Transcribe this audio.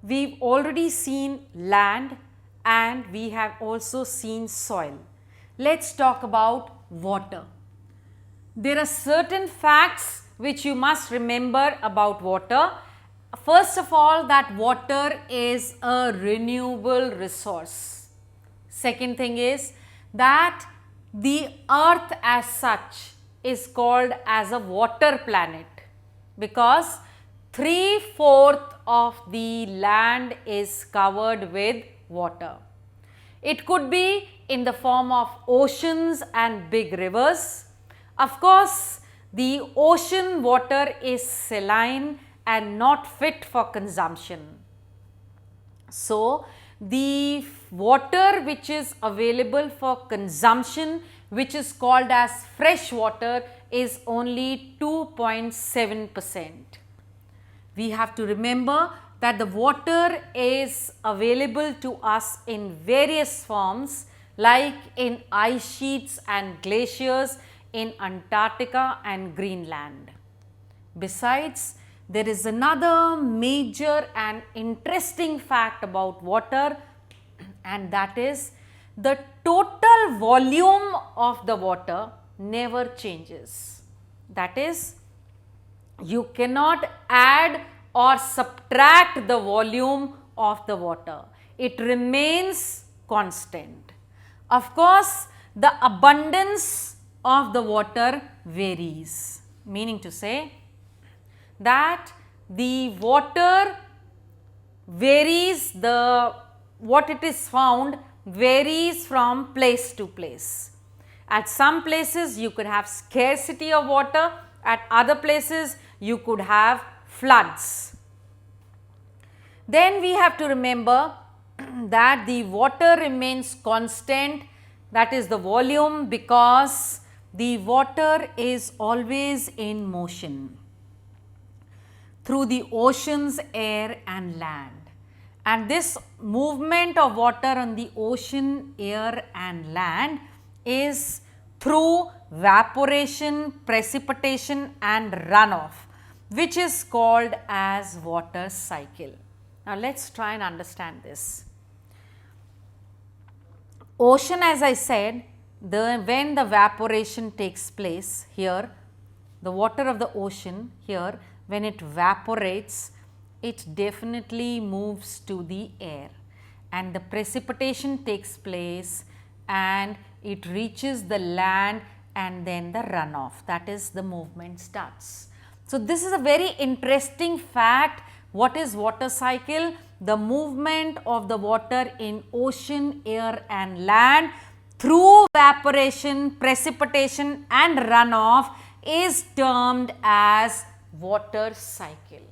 We've already seen land and we have also seen soil. Let's talk about water. There are certain facts which you must remember about water. First of all, that water is a renewable resource. Second thing is that the earth as such is called as a water planet because 3/4 of the land is covered with water. It could be in the form of oceans and big rivers. Of course, the ocean water is saline and not fit for consumption. So, the water which is available for consumption, which is called as fresh water, is only 2.7%. We have to remember that the water is available to us in various forms like in ice sheets and glaciers in Antarctica and Greenland. Besides, there is another major and interesting fact about water, and that is the total volume of the water never changes. That is, you cannot add or subtract the volume of the water. It remains constant. Of course, the abundance of the water varies, meaning to say that the water varies, what it is found varies from place to place. At some places you could have scarcity of water, at other places you could have floods. Then we have to remember that the water remains constant, that is the volume, because the water is always in motion through the oceans, air and land. And this movement of water on the ocean, air and land is through evaporation, precipitation and runoff, which is called as water cycle. Now let's try and understand this. Ocean, as I said, when the evaporation takes place here, the water of the ocean here, when it evaporates, it definitely moves to the air, and the precipitation takes place and it reaches the land, and then the runoff, that is the movement starts. So this is a very interesting fact. What is water cycle? The movement of the water in ocean, air and land through evaporation, precipitation and runoff is termed as water cycle.